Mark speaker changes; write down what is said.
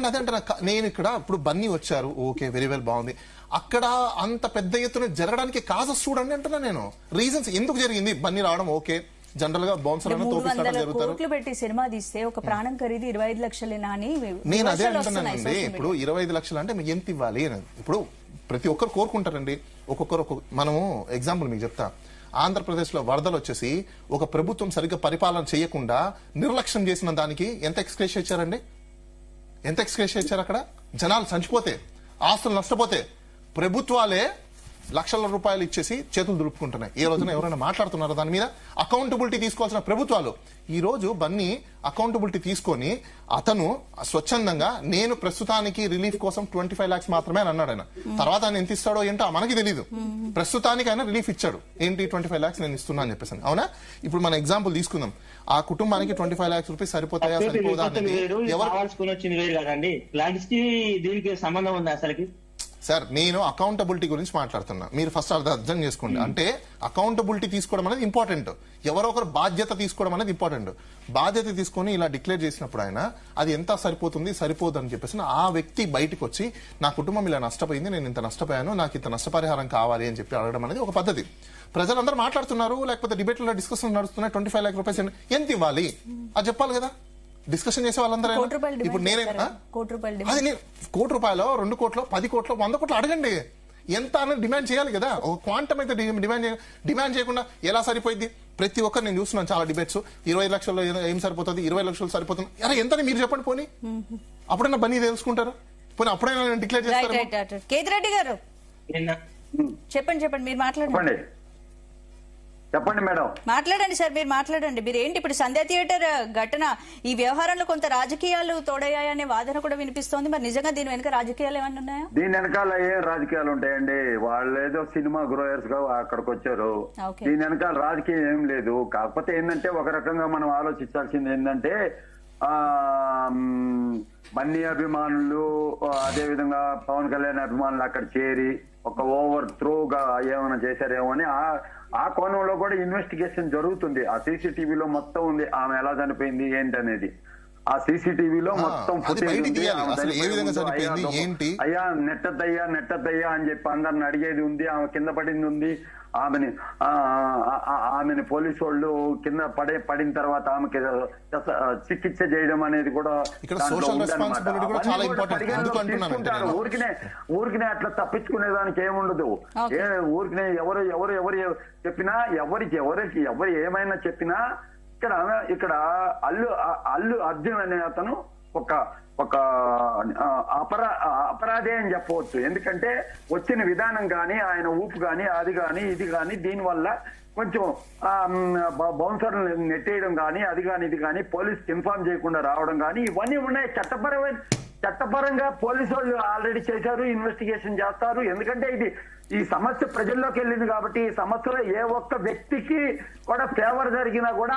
Speaker 1: అదే అంటే నేను ఇక్కడ ఇప్పుడు బన్నీ వచ్చారు, ఓకే, వెరీ వెల్, బాగుంది. అక్కడ అంత పెద్ద ఎత్తున జరగడానికి కాజెస్ చూడండి అంటున్నా నేను. రీజన్స్ ఎందుకు జరిగింది బన్నీ రావడం, ఓకే, జనరల్ గా బౌన్సర్
Speaker 2: కోట్లు పెట్టి సినిమా తీస్తే ఒక ప్రాణం ఖరీదు 25 లక్షలేనా అని
Speaker 1: నేను అదే అంటున్నానండి. ఇప్పుడు 25 లక్షలు అంటే మీకు ఎంత ఇవ్వాలి అని ఇప్పుడు ప్రతి ఒక్కరు కోరుకుంటారండి. ఒక్కొక్కరు మనము ఎగ్జాంపుల్ మీకు చెప్తా. ఆంధ్రప్రదేశ్ లో వరదలు వచ్చేసి ఒక ప్రభుత్వం సరిగ్గా పరిపాలన చేయకుండా నిర్లక్ష్యం చేసిన దానికి ఎంత ఎక్స్‌గ్రేషియా ఇచ్చారండి? ఎంత ఎక్స్‌గ్రేషియా ఇచ్చారు? అక్కడ జనాలు చచ్చిపోతే, ఆస్తులు నష్టపోతే ప్రభుత్వాలే లక్షల రూపాయలు ఇచ్చేసి చేతులు దులుపుకుంటున్నాయి. ఏ రోజున ఎవరైనా మాట్లాడుతున్నారో దాని మీద? అకౌంటబిలిటీ తీసుకోవాల్సిన ప్రభుత్వాలు. ఈ రోజు బన్నీ అకౌంటబిలిటీ తీసుకొని అతను స్వచ్ఛందంగా నేను ప్రస్తుతానికి రిలీఫ్ కోసం 25 lakhs మాత్రమే అని అన్నాడు. ఆయన తర్వాత ఆయన ఎంత ఇస్తాడో ఏంటో మనకి తెలియదు. ప్రస్తుతానికి ఆయన రిలీఫ్ ఇచ్చాడు. ఏంటి 25 lakhs నేను ఇస్తున్నా అని చెప్పేసి. అవునా? ఇప్పుడు మన ఎగ్జాంపుల్ తీసుకుందాం. ఆ కుటుంబానికి 25 lakhs రూపీస్ సరిపోతాయా సరిపోదా అనేది
Speaker 3: సంబంధం ఉంది అసలుకి.
Speaker 1: సార్, నేను అకౌంటబిలిటీ గురించి మాట్లాడుతున్నా. మీరు ఫస్ట్ అర్థం చేసుకోండి. అంటే అకౌంటబిలిటీ తీసుకోవడం అనేది ఇంపార్టెంట్. ఎవరో ఒకరు బాధ్యత తీసుకోవడం అనేది ఇంపార్టెంట్. బాధ్యత తీసుకొని ఇలా డిక్లేర్ చేసినప్పుడు ఆయన అది ఎంత సరిపోతుంది సరిపోదు అని చెప్పేసి ఆ వ్యక్తి బయటకు వచ్చి నా కుటుంబం ఇలా నష్టపోయింది, నేను ఇంత నష్టపోయాను, నాకు ఇంత నష్టపరిహారం కావాలి అని చెప్పి అడగడం అనేది ఒక పద్ధతి. ప్రజలందరూ మాట్లాడుతున్నారు, లేకపోతే డిబేట్లో డిస్కషన్ నడుస్తున్నాయి. 25 lakh రూపాయలు ఎంత ఇవ్వాలి అది చెప్పాలి కదా. డిస్కషన్ చేసే వాళ్ళందరూ ఇప్పుడు నేనే కోటి రూపాయలు, 2 కోట్లు, 10 కోట్లు, 100 కోట్లు అడగండి. ఎంత అనేది డిమాండ్ చేయాలి కదా. ఒక క్వాంటమ్ అయితే డిమాండ్ చేయకుండా ఎలా సరిపోయింది? ప్రతి ఒక్కరు నేను చూస్తున్నాను చాలా డిబేట్స్. 25 లక్షల్లో ఏం సరిపోతుంది, 20 లక్షలు సరిపోతుంది. అరే ఎంతని మీరు చెప్పండి. పోనీ అప్పుడైనా బన్నీ తెలుసుకుంటారు. పోనీ అప్పుడైనా డిక్లేర్ చేస్తారు.
Speaker 2: కేతిరెడ్డి గారు చెప్పండి, మీరు మాట్లాడండి.
Speaker 4: చెప్పండి మేడం.
Speaker 2: మాట్లాడండి సార్, మీరు మాట్లాడండి. మీరు ఏంటి ఇప్పుడు సంధ్య థియేటర్ ఘటన, ఈ వ్యవహారంలో కొంత రాజకీయాలు తోడయ్యాయనే వాదన కూడా వినిపిస్తోంది. మరి నిజంగా దీని వెనుక రాజకీయాలు ఏమన్నా ఉన్నాయా?
Speaker 4: దీని వెనకాల ఏం రాజకీయాలు ఉంటాయండి? వాళ్ళు ఏదో సినిమా గ్రోయర్స్ గా అక్కడికి వచ్చారు. దీని వెనకాల రాజకీయం ఏం లేదు. కాకపోతే ఏంటంటే ఒక రకంగా మనం ఆలోచించాల్సింది ఏంటంటే బన్నీ అభిమానులు అదే విధంగా పవన్ కళ్యాణ్ అభిమానులు అక్కడ చేరి ఒక ఓవర్ త్రోగా ఏమైనా చేశారేమో అని ఆ కోణంలో కూడా ఇన్వెస్టిగేషన్ జరుగుతుంది. ఆ సీసీటీవీలో మొత్తం ఉంది ఆమె ఎలా చనిపోయింది ఏంటనేది. ఆ సీసీటీవీలో మొత్తం ఫుటేజ్ ఉంది. అయ్యా నెట్టద్దయ్యా అని చెప్పి అందరిని అడిగేది ఉంది. ఆమె కింద పడింది ఉంది. ఆమెని పోలీసు వాళ్ళు కింద పడిన తర్వాత ఆమెకి చికిత్స చేయడం అనేది కూడా ఊరికినే అట్లా తప్పించుకునే దానికి ఏముండదు. ఊరికినే ఎవరు చెప్పినా ఎవరు ఏమైనా చెప్పినా ఇక్కడ అల్లు అర్జున్ అనే అతను ఒక అపరాధే అని చెప్పవచ్చు. ఎందుకంటే వచ్చిన విధానం గాని, ఆయన ఊపు గాని, అది గాని ఇది గాని, దీనివల్ల కొంచెం బౌన్సర్లు నెట్టేయడం గాని, అది గాని ఇది గాని, పోలీసుకి ఇన్ఫార్మ్ చేయకుండా రావడం గాని, ఇవన్నీ ఉన్నాయి. చట్టపరంగా పోలీసు వాళ్ళు ఆల్రెడీ చేశారు, ఇన్వెస్టిగేషన్ చేస్తారు. ఎందుకంటే ఈ సమస్య ప్రజల్లోకి వెళ్ళింది కాబట్టి ఈ సమస్యలో ఏ ఒక్క వ్యక్తికి కూడా ఫేవర్ జరిగినా కూడా